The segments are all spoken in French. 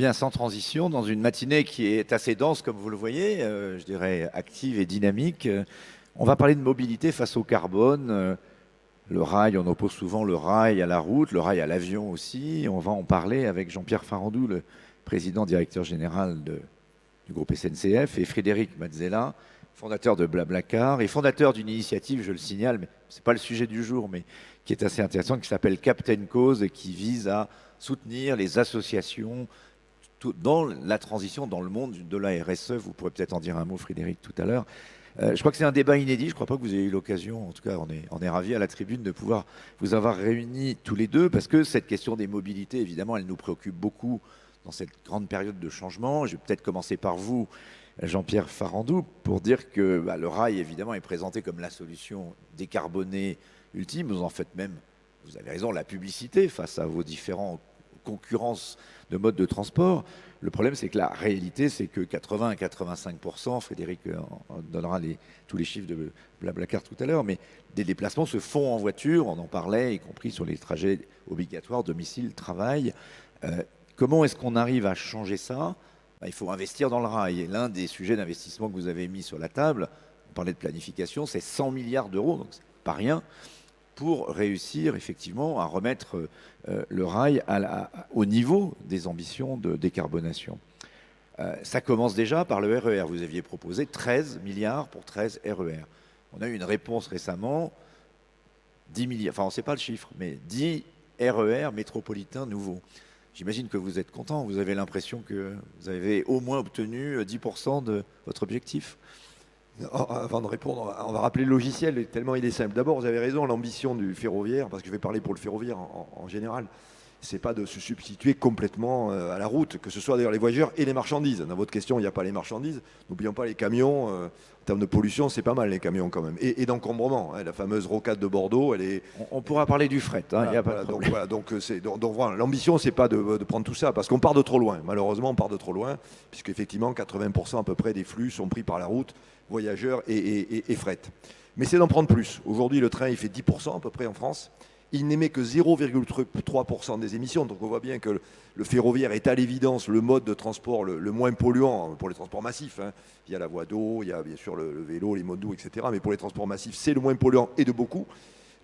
Bien, sans transition, dans une matinée qui est assez dense, comme vous le voyez, je dirais active et dynamique, on va parler de mobilité face au carbone. Le rail, on oppose souvent le rail à la route, le rail à l'avion aussi. On va en parler avec Jean-Pierre Farandou, le président directeur général du groupe SNCF, et Frédéric Mazzella, fondateur de Blablacar et fondateur d'une initiative, je le signale, mais ce n'est pas le sujet du jour, mais qui est assez intéressante, qui s'appelle Captain Cause et qui vise à soutenir les associations dans la transition, dans le monde de la RSE. Vous pourrez peut-être en dire un mot, Frédéric, tout à l'heure. Je crois que c'est un débat inédit. Je ne crois pas que vous ayez eu l'occasion, en tout cas, on est ravis à la tribune de pouvoir vous avoir réunis tous les deux, parce que cette question des mobilités, évidemment, elle nous préoccupe beaucoup dans cette grande période de changement. Je vais peut-être commencer par vous, Jean-Pierre Farandou, pour dire que le rail, évidemment, est présenté comme la solution décarbonée ultime. Vous en faites même, vous avez raison, la publicité face à vos différents concurrences de modes de transport. Le problème, c'est que la réalité, c'est que 80 à 85%, Frédéric donnera tous les chiffres de Blablacar tout à l'heure, mais des déplacements se font en voiture, on en parlait, y compris sur les trajets obligatoires, domicile, travail. Comment est-ce qu'on arrive à changer ça? Il faut investir dans le rail. Et l'un des sujets d'investissement que vous avez mis sur la table, on parlait de planification, c'est 100 milliards d'euros, donc c'est pas rien, pour réussir effectivement à remettre le rail au niveau des ambitions de décarbonation. Ça commence déjà par le RER. Vous aviez proposé 13 milliards pour 13 RER. On a eu une réponse récemment, 10 milliards, enfin on ne sait pas le chiffre, mais 10 RER métropolitains nouveaux. J'imagine que vous êtes content, vous avez l'impression que vous avez au moins obtenu 10% de votre objectif. Avant de répondre, on va rappeler le logiciel, tellement il est simple. D'abord, vous avez raison, l'ambition du ferroviaire, parce que je vais parler pour le ferroviaire en général, c'est pas de se substituer complètement à la route, que ce soit d'ailleurs les voyageurs et les marchandises. Dans votre question, il n'y a pas les marchandises. N'oublions pas les camions. En termes de pollution, c'est pas mal les camions quand même. Et d'encombrement. La fameuse rocade de Bordeaux, elle est. On pourra parler du fret. Donc l'ambition, c'est pas de prendre tout ça, parce qu'on part de trop loin. Malheureusement, on part de trop loin, puisqu'effectivement, 80% à peu près des flux sont pris par la route, voyageurs et fret. Mais c'est d'en prendre plus. Aujourd'hui, le train, il fait 10% à peu près en France. Il n'émet que 0,3% des émissions. Donc on voit bien que le ferroviaire est à l'évidence le mode de transport le moins polluant pour les transports massifs. Il y a la voie d'eau, il y a bien sûr le vélo, les modes doux, etc. Mais pour les transports massifs, c'est le moins polluant et de beaucoup.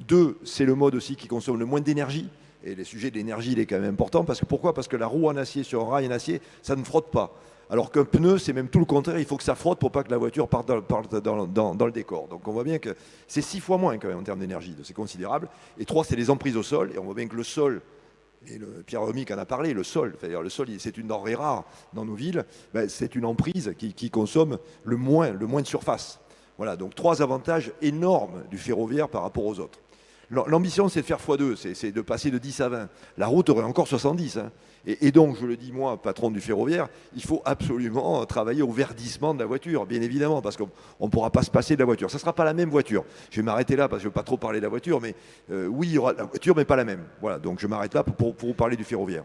2, c'est le mode aussi qui consomme le moins d'énergie. Et le sujet de l'énergie, il est quand même important. Pourquoi? Parce que la roue en acier sur un rail en acier, ça ne frotte pas. Alors qu'un pneu, c'est même tout le contraire, il faut que ça frotte pour pas que la voiture parte dans le décor. Donc on voit bien que c'est 6 fois moins quand même en termes d'énergie, c'est considérable. Et 3, c'est les emprises au sol, et on voit bien que le sol, et Pierre Remic en a parlé, le sol, c'est une denrée rare dans nos villes, c'est une emprise qui consomme le moins de surface. Voilà, donc 3 avantages énormes du ferroviaire par rapport aux autres. L'ambition, c'est de faire x2, c'est de passer de 10 à 20. La route aurait encore 70. Et donc, je le dis moi, patron du ferroviaire, il faut absolument travailler au verdissement de la voiture, bien évidemment, parce qu'on ne pourra pas se passer de la voiture. Ça ne sera pas la même voiture. Je vais m'arrêter là, parce que je ne veux pas trop parler de la voiture, mais oui, il y aura la voiture, mais pas la même. Voilà, donc je m'arrête là pour vous parler du ferroviaire.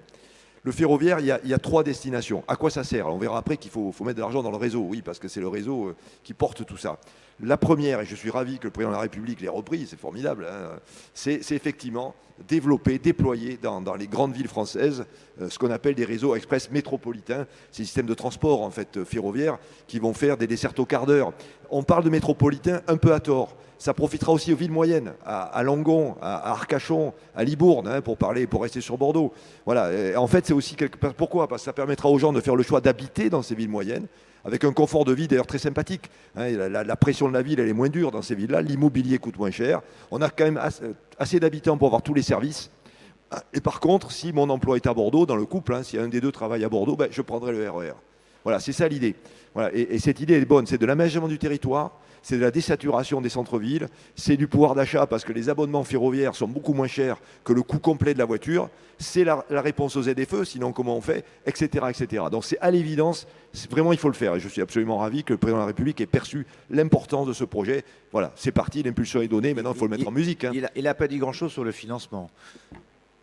Le ferroviaire, il y a 3 destinations. À quoi ça sert? Alors, on verra après qu'il faut mettre de l'argent dans le réseau, oui, parce que c'est le réseau qui porte tout ça. La première, et je suis ravi que le président de la République l'ait repris, c'est formidable, c'est effectivement développer, déployer dans les grandes villes françaises ce qu'on appelle des réseaux express métropolitains, ces systèmes de transport en fait ferroviaires qui vont faire des dessertes au quart d'heure. On parle de métropolitains un peu à tort. Ça profitera aussi aux villes moyennes, à Langon, à Arcachon, à Libourne, pour rester sur Bordeaux. Voilà. Et en fait, c'est aussi pourquoi? Parce que ça permettra aux gens de faire le choix d'habiter dans ces villes moyennes, avec un confort de vie d'ailleurs très sympathique. La pression de la ville, elle est moins dure dans ces villes-là. L'immobilier coûte moins cher. On a quand même assez d'habitants pour avoir tous les services. Et par contre, si mon emploi est à Bordeaux, dans le couple, si un des deux travaille à Bordeaux, je prendrai le RER. Voilà, c'est ça l'idée. Voilà, et cette idée est bonne. C'est de l'aménagement du territoire, c'est de la désaturation des centres-villes, c'est du pouvoir d'achat parce que les abonnements ferroviaires sont beaucoup moins chers que le coût complet de la voiture. C'est la réponse aux ZFE, sinon comment on fait, etc. etc. Donc c'est à l'évidence, vraiment il faut le faire. Et je suis absolument ravi que le président de la République ait perçu l'importance de ce projet. Voilà, c'est parti, l'impulsion est donnée, maintenant il faut le mettre en musique. Il n'a pas dit grand-chose sur le financement.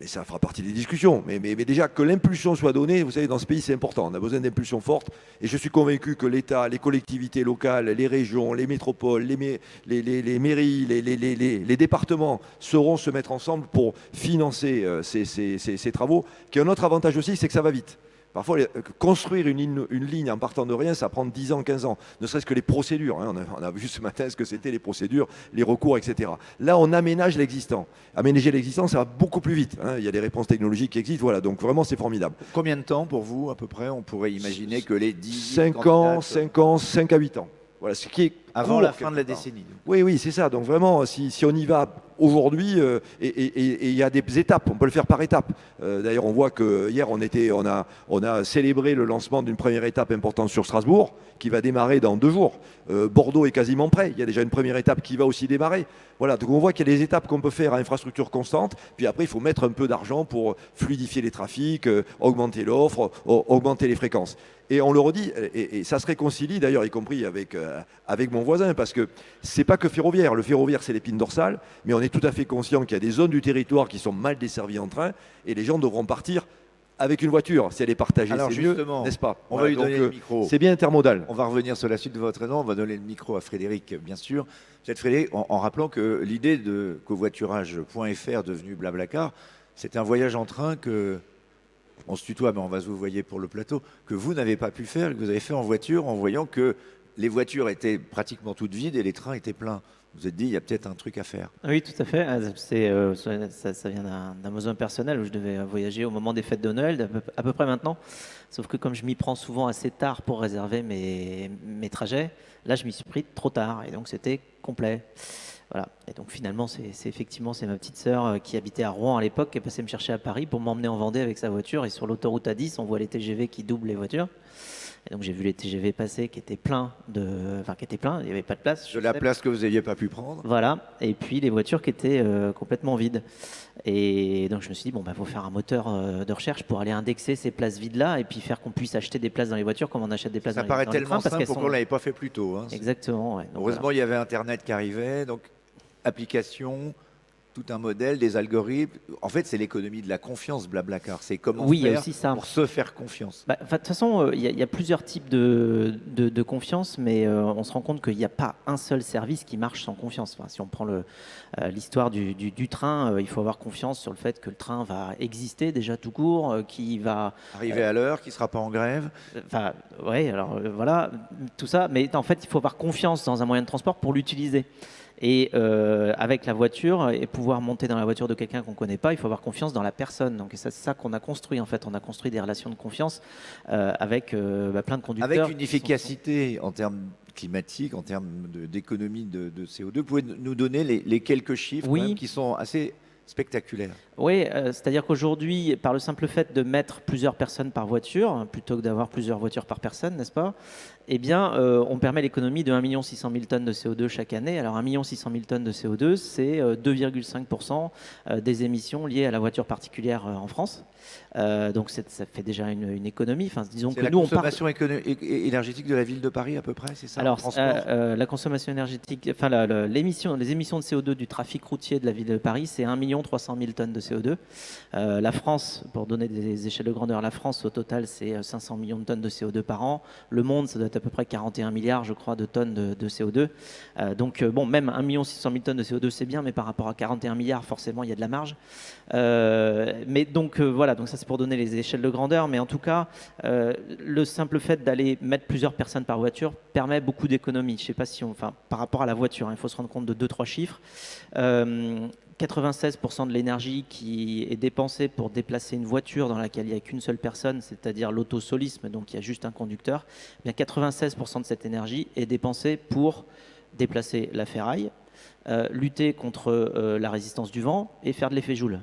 Mais ça fera partie des discussions. Mais déjà, que l'impulsion soit donnée, vous savez, dans ce pays, c'est important. On a besoin d'impulsions fortes. Et je suis convaincu que l'État, les collectivités locales, les régions, les métropoles, les mairies, les départements sauront se mettre ensemble pour financer ces travaux. Qui a un autre avantage aussi, c'est que ça va vite. Parfois, construire une ligne en partant de rien, ça prend 10 ans, 15 ans. Ne serait-ce que les procédures. Hein. On a vu ce matin ce que c'était les procédures, les recours, etc. Là, on aménage l'existant. Aménager l'existant, ça va beaucoup plus vite. Hein. Il y a des réponses technologiques qui existent. Voilà, donc vraiment, c'est formidable. Combien de temps pour vous, à peu près? On pourrait imaginer que les 10 5 ans, 5 à 8 ans. Voilà, ce qui est avant la fin de la décennie. Oui, oui, c'est ça. Donc vraiment, si on y va aujourd'hui, et il y a des étapes, on peut le faire par étapes. D'ailleurs, on voit que hier, on a célébré le lancement d'une première étape importante sur Strasbourg, qui va démarrer dans 2 jours. Bordeaux est quasiment prêt. Il y a déjà une première étape qui va aussi démarrer. Voilà, donc on voit qu'il y a des étapes qu'on peut faire à infrastructure constante. Puis après, il faut mettre un peu d'argent pour fluidifier les trafics, augmenter l'offre, augmenter les fréquences. Et on le redit, et ça se réconcilie d'ailleurs, y compris avec mon voisin, parce que c'est pas que ferroviaire. Le ferroviaire, c'est l'épine dorsale, mais on est tout à fait conscient qu'il y a des zones du territoire qui sont mal desservies en train, et les gens devront partir avec une voiture. Si elle est partagée, c'est mieux, n'est-ce pas? On va lui donner le micro. C'est bien intermodal. On va revenir sur la suite de votre raison. On va donner le micro à Frédéric, bien sûr. Peut-être Frédéric, en rappelant que l'idée de covoiturage.fr devenu Blablacar, c'est un voyage en train que... On se tutoie, mais on va se vous voyez pour le plateau, que vous n'avez pas pu faire, que vous avez fait en voiture en voyant que les voitures étaient pratiquement toutes vides et les trains étaient pleins. Vous vous êtes dit, il y a peut-être un truc à faire. Oui, tout à fait. Ça vient d'un besoin personnel où je devais voyager au moment des fêtes de Noël, à peu près maintenant. Sauf que comme je m'y prends souvent assez tard pour réserver mes trajets, là, je m'y suis pris trop tard et donc c'était complet. Voilà. Et donc finalement, c'est effectivement ma petite sœur qui habitait à Rouen à l'époque qui est passée me chercher à Paris pour m'emmener en Vendée avec sa voiture. Et sur l'autoroute A10, on voit les TGV qui doublent les voitures. Et donc j'ai vu les TGV passer qui étaient pleins, il n'y avait pas de place. De la place que vous n'aviez pas pu prendre. Voilà. Et puis les voitures qui étaient complètement vides. Et donc je me suis dit, faut faire un moteur de recherche pour aller indexer ces places vides-là et puis faire qu'on puisse acheter des places dans les voitures comme on achète des places dans les trains. Ça paraît tellement simple pourquoi on ne l'avait pas fait plus tôt. Hein. Exactement. Ouais. Donc, heureusement, il y avait Internet qui arrivait. Donc, application, tout un modèle, des algorithmes. En fait, c'est l'économie de la confiance, Blablacar. C'est comment faire aussi ça. pour se faire confiance. De toute façon, il y a plusieurs types de confiance, mais on se rend compte qu'il n'y a pas un seul service qui marche sans confiance. Enfin, si on prend l'histoire du train, il faut avoir confiance sur le fait que le train va exister déjà tout court, qui va arriver à l'heure, qui ne sera pas en grève. Voilà, tout ça. Mais en fait, il faut avoir confiance dans un moyen de transport pour l'utiliser. Et avec la voiture, et pouvoir monter dans la voiture de quelqu'un qu'on ne connaît pas, il faut avoir confiance dans la personne. Donc c'est ça qu'on a construit en fait. On a construit des relations de confiance avec plein de conducteurs. Avec une efficacité en termes climatiques, en termes d'économie de CO2. Vous pouvez nous donner les quelques chiffres même, qui sont assez spectaculaire. Oui, c'est-à-dire qu'aujourd'hui, par le simple fait de mettre plusieurs personnes par voiture, plutôt que d'avoir plusieurs voitures par personne, n'est-ce pas? Eh bien, on permet l'économie de 1 600 000 tonnes de CO2 chaque année. Alors, 1 600 000 tonnes de CO2, c'est 2,5% des émissions liées à la voiture particulière en France. Donc, ça fait déjà une économie. Enfin, disons que la nous, consommation énergétique de la ville de Paris, à peu près, c'est ça? Alors, la consommation énergétique, enfin, les émissions de CO2 du trafic routier de la ville de Paris, c'est 1 300 000 tonnes de CO2. La France, pour donner des échelles de grandeur, la France, au total, c'est 500 millions de tonnes de CO2 par an. Le monde, ça doit être à peu près 41 milliards, je crois, de tonnes de CO2. Donc, bon, même 1 600 000 tonnes de CO2, c'est bien, mais par rapport à 41 milliards, forcément, il y a de la marge. Mais donc, voilà, donc ça, c'est pour donner les échelles de grandeur. Mais en tout cas, le simple fait d'aller mettre plusieurs personnes par voiture permet beaucoup d'économies. Je ne sais pas si par rapport à la voiture, il faut se rendre compte de 2-3 chiffres. 96% de l'énergie qui est dépensée pour déplacer une voiture dans laquelle il n'y a qu'une seule personne, c'est-à-dire l'autosolisme, donc il y a juste un conducteur, eh bien 96% de cette énergie est dépensée pour déplacer la ferraille, lutter contre la résistance du vent et faire de l'effet Joule.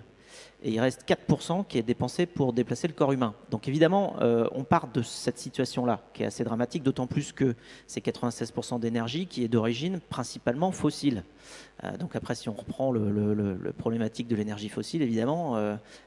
Et il reste 4% qui est dépensé pour déplacer le corps humain. Donc évidemment, on part de cette situation-là, qui est assez dramatique, d'autant plus que c'est 96% d'énergie qui est d'origine principalement fossile. Donc après, si on reprend le problématique de l'énergie fossile, évidemment,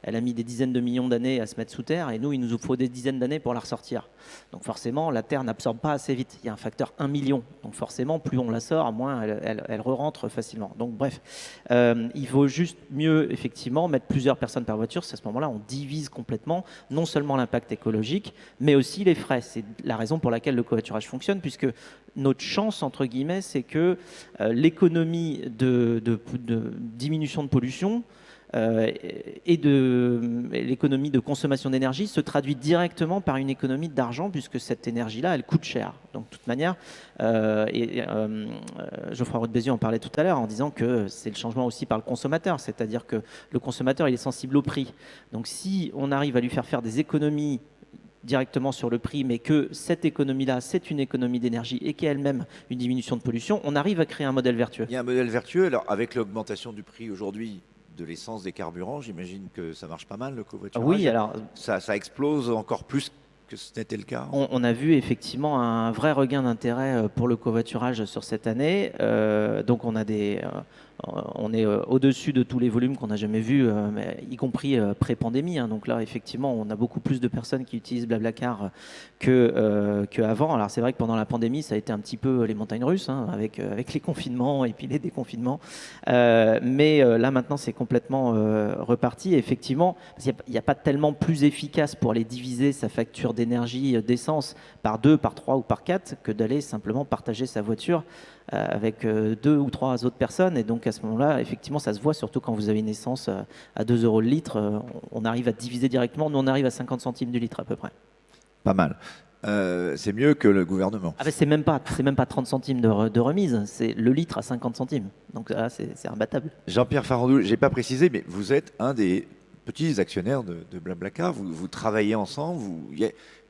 elle a mis des dizaines de millions d'années à se mettre sous terre, et nous, il nous faut des dizaines d'années pour la ressortir. Donc forcément, la Terre n'absorbe pas assez vite. Il y a un facteur 1 million. Donc forcément, plus on la sort, moins elle re-rentre facilement. Donc bref, il vaut juste mieux, effectivement, mettre plusieurs personnes par voiture. C'est à ce moment-là, on divise complètement, non seulement l'impact écologique, mais aussi les frais. C'est la raison pour laquelle le covoiturage fonctionne, puisque notre chance, entre guillemets, c'est que l'économie de diminution de pollution et l'économie de consommation d'énergie se traduit directement par une économie d'argent, puisque cette énergie-là, elle coûte cher. Donc, de toute manière, Geoffroy Roux de Bézieux en parlait tout à l'heure en disant que c'est le changement aussi par le consommateur, c'est-à-dire que le consommateur, il est sensible au prix. Donc, si on arrive à lui faire des économies directement sur le prix, mais que cette économie-là, c'est une économie d'énergie et qui est elle-même une diminution de pollution, on arrive à créer un modèle vertueux. Il y a un modèle vertueux. Alors, avec l'augmentation du prix aujourd'hui de l'essence, des carburants, j'imagine que ça marche pas mal, le covoiturage. Oui, alors ça explose encore plus que ce n'était le cas. on a vu effectivement un vrai regain d'intérêt pour le covoiturage sur cette année. Donc on est au-dessus de tous les volumes qu'on n'a jamais vus, y compris pré-pandémie. Donc là, effectivement, on a beaucoup plus de personnes qui utilisent Blablacar qu'avant. Alors c'est vrai que pendant la pandémie, ça a été un petit peu les montagnes russes, avec les confinements et puis les déconfinements. Mais là, maintenant, c'est complètement reparti. Et effectivement, il n'y a pas tellement plus efficace pour aller diviser sa facture d'énergie, d'essence par 2, par 3 ou par 4 que d'aller simplement partager sa voiture avec 2 ou 3 autres personnes. Et donc à ce moment-là, effectivement, ça se voit, surtout quand vous avez une essence à 2 euros le litre. On arrive à diviser directement. Nous, on arrive à 50 centimes du litre à peu près. Pas mal. C'est mieux que le gouvernement. Ah ben c'est même pas 30 centimes de remise, c'est le litre à 50 centimes. Donc là, c'est imbattable. Jean-Pierre Farandou, je n'ai pas précisé, mais vous êtes un des petits actionnaires de Blablacar. Vous travaillez ensemble.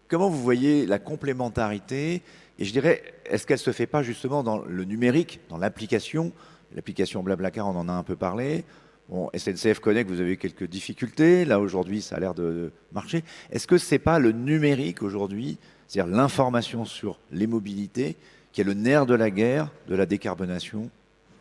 Comment vous voyez la complémentarité? Et je dirais, est-ce qu'elle ne se fait pas justement dans le numérique, dans l'application? L'application Blablacar, on en a un peu parlé. Bon, SNCF Connect, vous avez quelques difficultés. Là, aujourd'hui, ça a l'air de marcher. Est-ce que ce n'est pas le numérique aujourd'hui, c'est-à-dire l'information sur les mobilités, qui est le nerf de la guerre de la décarbonation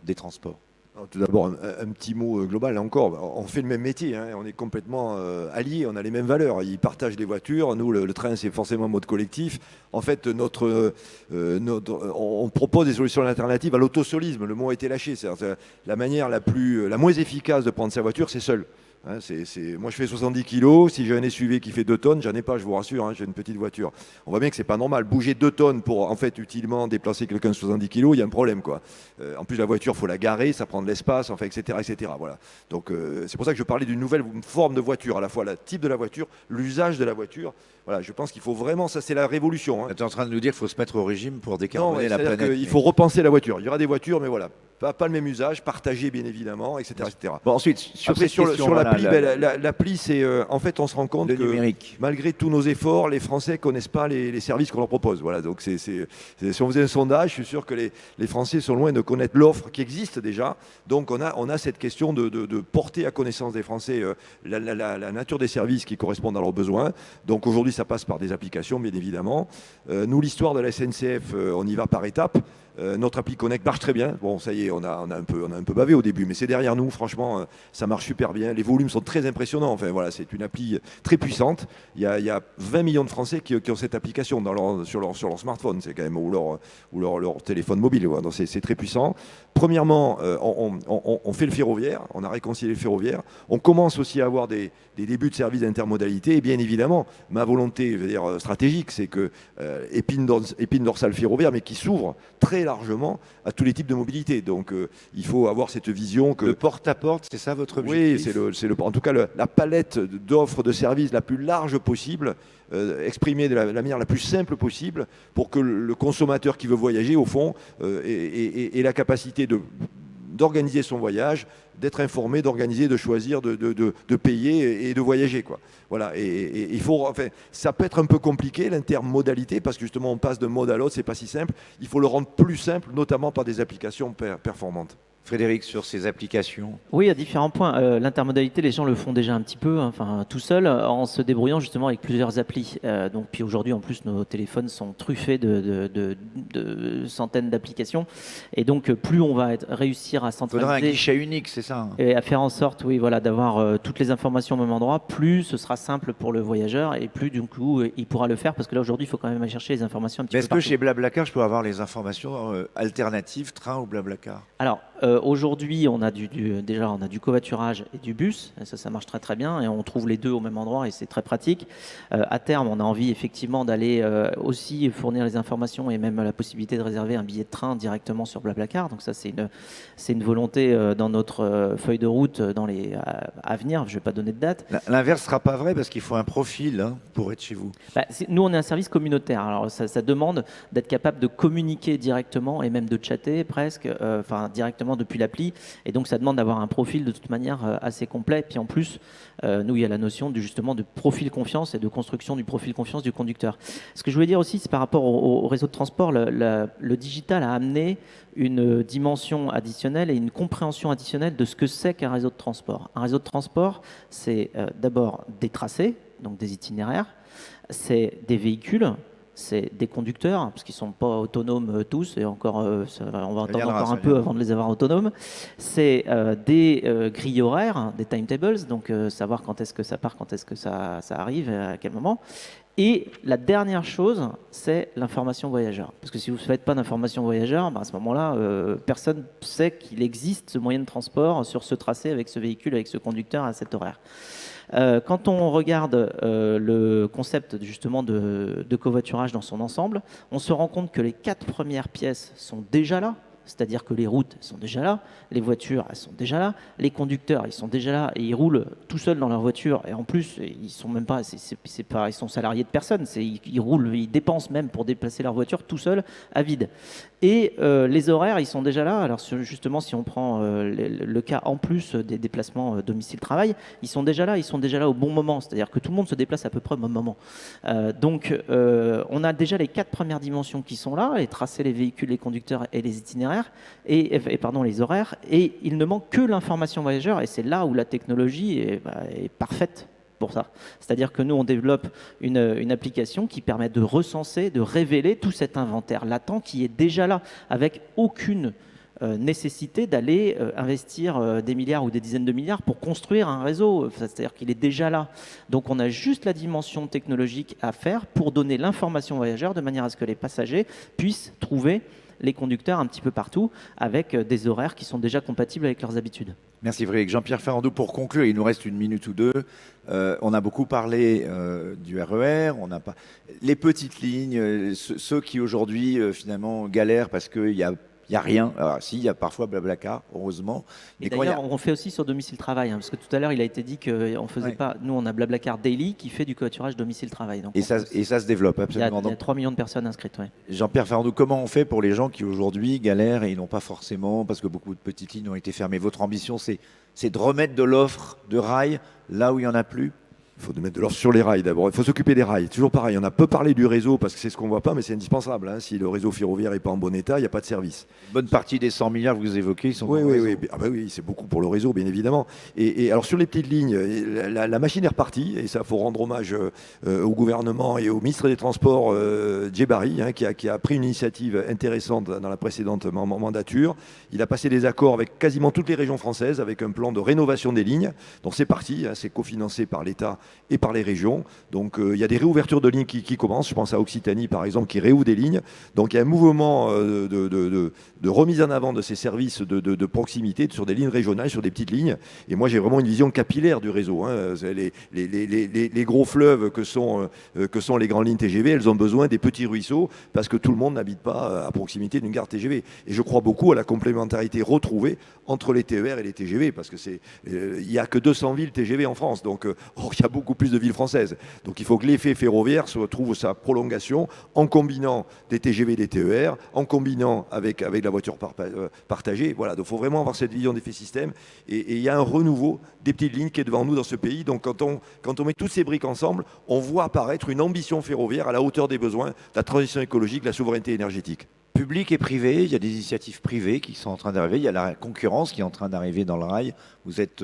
des transports? Alors, tout d'abord, un petit mot global. Là encore, on fait le même métier, on est complètement alliés, on a les mêmes valeurs. Ils partagent les voitures. Nous, le train, c'est forcément un mode collectif. En fait, on propose des solutions alternatives à l'autosolisme. Le mot a été lâché. C'est la manière la moins efficace de prendre sa voiture, c'est seul. Moi, je fais 70 kilos. Si j'ai un SUV qui fait 2 tonnes, j'en ai pas, je vous rassure, j'ai une petite voiture. On voit bien que c'est pas normal. Bouger 2 tonnes pour, en fait, utilement déplacer quelqu'un de 70 kilos, il y a un problème, quoi. En plus, la voiture, faut la garer, ça prend de l'espace, enfin, etc., etc. Voilà. Donc, c'est pour ça que je parlais d'une nouvelle forme de voiture, à la fois le type de la voiture, l'usage de la voiture. Voilà, je pense qu'il faut vraiment, ça, c'est la révolution. Tu es en train de nous dire qu'il faut se mettre au régime pour décarboner la planète. Il faut repenser la voiture. Il y aura des voitures, mais voilà. Pas le même usage, partagé bien évidemment, etc. etc. Bon, ensuite, sur l'appli, l'appli, c'est en fait, on se rend compte que numérique. Malgré tous nos efforts, les Français connaissent pas les services qu'on leur propose. Voilà, donc si on faisait un sondage, je suis sûr que les Français sont loin de connaître l'offre qui existe déjà. Donc on a cette question de porter à connaissance des Français la nature des services qui correspondent à leurs besoins. Donc aujourd'hui, ça passe par des applications, bien évidemment. Nous, l'histoire de la SNCF, on y va par étapes. Notre appli Connect marche très bien. Bon, ça y est, on a un peu bavé au début, mais c'est derrière nous. Franchement, ça marche super bien. Les volumes sont très impressionnants. Enfin, voilà, c'est une appli très puissante. Il y a 20 millions de Français qui ont cette application sur leur smartphone, c'est quand même, ou leur téléphone mobile. Voilà. Donc c'est très puissant. Premièrement, on fait le ferroviaire. On a réconcilié le ferroviaire. On commence aussi à avoir des débuts de services d'intermodalité. Et bien évidemment, ma volonté, je veux dire, stratégique, c'est que épine dorsale ferroviaire, mais qui s'ouvre très largement à tous les types de mobilité. Donc il faut avoir cette vision que... Le porte-à-porte, c'est ça votre objectif? Oui, en tout cas la palette d'offres de services la plus large possible, exprimée de la manière la plus simple possible pour que le consommateur qui veut voyager, au fond, ait la capacité d'organiser son voyage, d'être informé, d'organiser, de choisir, de payer et de voyager, quoi. Voilà. Et il faut, enfin, ça peut être un peu compliqué l'intermodalité parce que justement on passe d'un mode à l'autre, c'est pas si simple. Il faut le rendre plus simple, notamment par des applications performantes. Frédéric, sur ces applications? Oui, à différents points. L'intermodalité, les gens le font déjà un petit peu, tout seul, en se débrouillant justement avec plusieurs applis. Puis aujourd'hui, en plus, nos téléphones sont truffés de centaines d'applications. Et donc, plus on va réussir à centraliser... Il faudra un guichet unique, c'est ça? Et à faire en sorte, oui, voilà, d'avoir toutes les informations au même endroit, plus ce sera simple pour le voyageur et plus, du coup, il pourra le faire parce que là, aujourd'hui, il faut quand même aller chercher les informations un petit peu partout. Est-ce que chez Blablacar, je peux avoir les informations alternatives, train ou Blablacar? Alors, Aujourd'hui, on a déjà on a du covoiturage et du bus, et ça marche très très bien, et on trouve les deux au même endroit et c'est très pratique. À terme, on a envie effectivement d'aller aussi fournir les informations et même la possibilité de réserver un billet de train directement sur Blablacar. Donc ça, c'est une volonté dans notre feuille de route à venir. Je ne vais pas donner de date. L'inverse ne sera pas vrai parce qu'il faut un profil pour être chez vous. Nous, on est un service communautaire. Alors ça demande d'être capable de communiquer directement et même de chatter presque, directement depuis l'appli. Et donc ça demande d'avoir un profil de toute manière assez complet. Puis en plus, nous, il y a la notion justement de profil confiance et de construction du profil confiance du conducteur. Ce que je voulais dire aussi, c'est par rapport au réseau de transport, le digital a amené une dimension additionnelle et une compréhension additionnelle de ce que c'est qu'un réseau de transport. Un réseau de transport, c'est d'abord des tracés, donc des itinéraires, c'est des véhicules, c'est des conducteurs, parce qu'ils ne sont pas autonomes tous, et encore, on va attendre encore un peu avant de les avoir autonomes. C'est des grilles horaires, des timetables, donc savoir quand est-ce que ça part, quand est-ce que ça arrive, à quel moment. Et la dernière chose, c'est l'information voyageur. Parce que si vous ne faites pas d'information voyageur, à ce moment-là, personne ne sait qu'il existe ce moyen de transport sur ce tracé, avec ce véhicule, avec ce conducteur à cet horaire. Quand on regarde le concept justement de covoiturage dans son ensemble, on se rend compte que les 4 premières pièces sont déjà là. C'est-à-dire que les routes sont déjà là, les voitures elles sont déjà là, les conducteurs ils sont déjà là et ils roulent tout seuls dans leur voiture et en plus ils sont même pas, ils sont salariés de personne, ils roulent, ils dépensent même pour déplacer leur voiture tout seuls à vide. Et les horaires ils sont déjà là. Alors justement si on prend le cas en plus des déplacements domicile-travail, ils sont déjà là au bon moment, c'est-à-dire que tout le monde se déplace à peu près au même moment. Donc on a déjà les 4 premières dimensions qui sont là, les tracés, les véhicules, les conducteurs et les itinéraires. Les horaires, et il ne manque que l'information voyageur, et c'est là où la technologie est parfaite pour ça. C'est-à-dire que nous, on développe une application qui permet de recenser, de révéler tout cet inventaire latent qui est déjà là, avec aucune nécessité d'aller investir des milliards ou des dizaines de milliards pour construire un réseau. C'est-à-dire qu'il est déjà là. Donc on a juste la dimension technologique à faire pour donner l'information voyageur de manière à ce que les passagers puissent trouver les conducteurs un petit peu partout avec des horaires qui sont déjà compatibles avec leurs habitudes. Merci Frédéric. Jean-Pierre Ferrandou, pour conclure, il nous reste 1 minute ou 2. On a beaucoup parlé du RER, on n'a pas les petites lignes, ceux qui aujourd'hui finalement galèrent parce qu'il y a rien. Alors, si, il y a parfois Blablacar, heureusement. Et d'ailleurs, on fait aussi sur domicile-travail, parce que tout à l'heure, il a été dit qu'on ne faisait pas... Nous, on a Blablacar Daily qui fait du covoiturage domicile-travail. Et ça se développe, absolument. Il y a 3 millions de personnes inscrites, oui. Jean-Pierre Ferrandou, comment on fait pour les gens qui aujourd'hui galèrent et ils n'ont pas forcément, parce que beaucoup de petites lignes ont été fermées. Votre ambition, c'est de remettre de l'offre de rail là où il n'y en a plus? Il faut mettre de l'offre sur les rails d'abord. Il faut s'occuper des rails. Toujours pareil. On a peu parlé du réseau parce que c'est ce qu'on ne voit pas, mais c'est indispensable. Si le réseau ferroviaire n'est pas en bon état, il n'y a pas de service. Une bonne partie des 100 milliards que vous évoquez, ils sont oui. Oui, c'est beaucoup pour le réseau, bien évidemment. Et alors sur les petites lignes, la machine est repartie. Et ça, il faut rendre hommage au gouvernement et au ministre des Transports, Djebari, qui a pris une initiative intéressante dans la précédente mandature. Il a passé des accords avec quasiment toutes les régions françaises, avec un plan de rénovation des lignes. Donc c'est parti, c'est cofinancé par l'État et par les régions. Donc il y a des réouvertures de lignes qui commencent. Je pense à Occitanie, par exemple, qui réouvre des lignes. Donc il y a un mouvement de remise en avant de ces services de proximité sur des lignes régionales, sur des petites lignes. Et moi, j'ai vraiment une vision capillaire du réseau. Les gros fleuves que sont les grandes lignes TGV, elles ont besoin des petits ruisseaux parce que tout le monde n'habite pas à proximité d'une gare TGV. Et je crois beaucoup à la complémentarité retrouvée entre les TER et les TGV parce que il n'y a que 200 villes TGV en France. Donc il y a beaucoup plus de villes françaises. Donc il faut que l'effet ferroviaire trouve sa prolongation en combinant des TGV et des TER, en combinant avec la voiture partagée. Voilà, donc il faut vraiment avoir cette vision d'effet système. Et il y a un renouveau des petites lignes qui est devant nous dans ce pays. Donc quand on met toutes ces briques ensemble, on voit apparaître une ambition ferroviaire à la hauteur des besoins, de la transition écologique, de la souveraineté énergétique. Public et privé, il y a des initiatives privées qui sont en train d'arriver, il y a la concurrence qui est en train d'arriver dans le rail. Vous êtes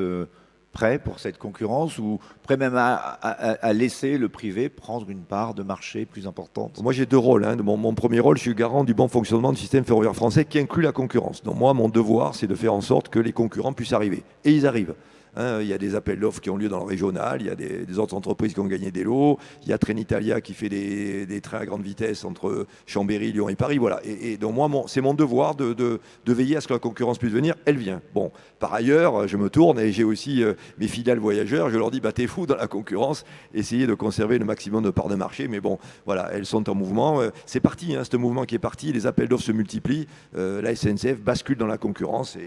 prêt pour cette concurrence ou prêt même à laisser le privé prendre une part de marché plus importante? Moi, j'ai 2 rôles. Mon premier rôle, je suis garant du bon fonctionnement du système ferroviaire français qui inclut la concurrence. Donc moi, mon devoir, c'est de faire en sorte que les concurrents puissent arriver. Et ils arrivent. hein. Il y a des appels d'offres qui ont lieu dans le régional, il y a des autres entreprises qui ont gagné des lots, il y a Trenitalia qui fait des trains à grande vitesse entre Chambéry, Lyon et Paris. Voilà. Et donc moi, c'est mon devoir de veiller à ce que la concurrence puisse venir. Elle vient. Bon, par ailleurs, je me tourne et j'ai aussi mes fidèles voyageurs. Je leur dis, bah, t'es fou dans la concurrence, essayez de conserver le maximum de parts de marché. Mais bon, voilà, elles sont en mouvement. C'est parti, hein, ce mouvement qui est parti. Les appels d'offres se multiplient. La SNCF bascule dans la concurrence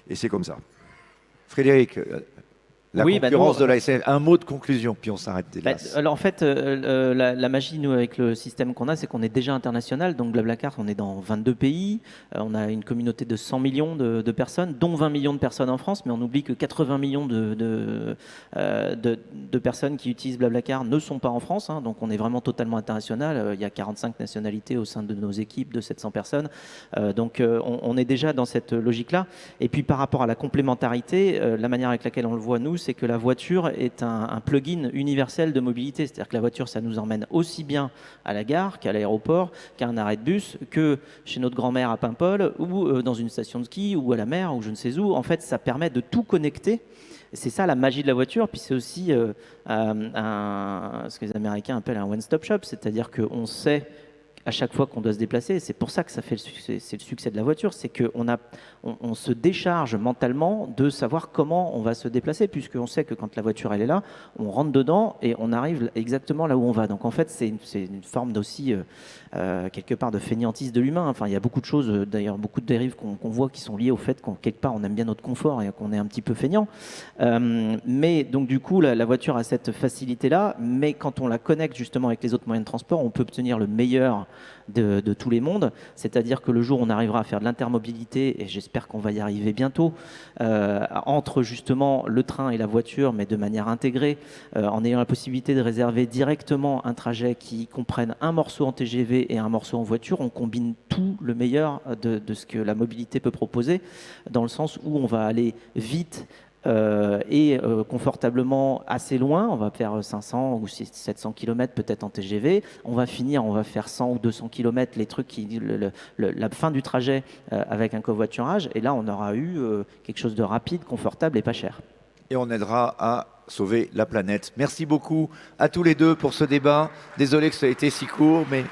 et c'est comme ça. Frédéric, la Oui, concurrence nous, de la SNCF, un mot de conclusion, puis on s'arrête. alors en fait, la magie, nous, avec le système qu'on a, c'est qu'on est déjà international. Donc Blablacar, on est dans 22 pays. On a une communauté de 100 millions de personnes, dont 20 millions de personnes en France. Mais on oublie que 80 millions de personnes qui utilisent Blablacar ne sont pas en France. Hein. Donc on est vraiment totalement international. Il y a 45 nationalités au sein de nos équipes de 700 personnes. Donc on est déjà dans cette logique-là. Et puis par rapport à la complémentarité, la manière avec laquelle on le voit, nous, c'est que la voiture est un plugin universel de mobilité. C'est-à-dire que la voiture, ça nous emmène aussi bien à la gare qu'à l'aéroport, qu'à un arrêt de bus, que chez notre grand-mère à Paimpol, ou dans une station de ski, ou à la mer, ou je ne sais où. En fait, ça permet de tout connecter. C'est ça la magie de la voiture. Puis c'est aussi ce que les Américains appellent un one-stop shop. C'est-à-dire qu'on sait à chaque fois qu'on doit se déplacer. C'est pour ça que ça fait c'est le succès de la voiture, c'est qu'on se décharge mentalement de savoir comment on va se déplacer, puisqu'on sait que quand la voiture elle est là, on rentre dedans et on arrive exactement là où on va. Donc en fait, c'est une forme d'aussi quelque part de fainéantise de l'humain. Enfin, il y a beaucoup de choses, d'ailleurs beaucoup de dérives qu'on voit qui sont liées au fait qu'on quelque part on aime bien notre confort et qu'on est un petit peu feignant. Mais donc du coup, la voiture a cette facilité-là, mais quand on la connecte justement avec les autres moyens de transport, on peut obtenir le meilleur de tous les mondes, c'est-à-dire que le jour où on arrivera à faire de l'intermobilité, et j'espère qu'on va y arriver bientôt, entre justement le train et la voiture, mais de manière intégrée, en ayant la possibilité de réserver directement un trajet qui comprenne un morceau en TGV et un morceau en voiture, on combine tout le meilleur de ce que la mobilité peut proposer, dans le sens où on va aller vite, et confortablement assez loin. On va faire 500 ou 700 km peut-être en TGV. On va faire 100 ou 200 km, les trucs la fin du trajet avec un covoiturage. Et là, on aura eu quelque chose de rapide, confortable et pas cher. Et on aidera à sauver la planète. Merci beaucoup à tous les deux pour ce débat. Désolé que ça a été si court, mais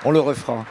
on le refera.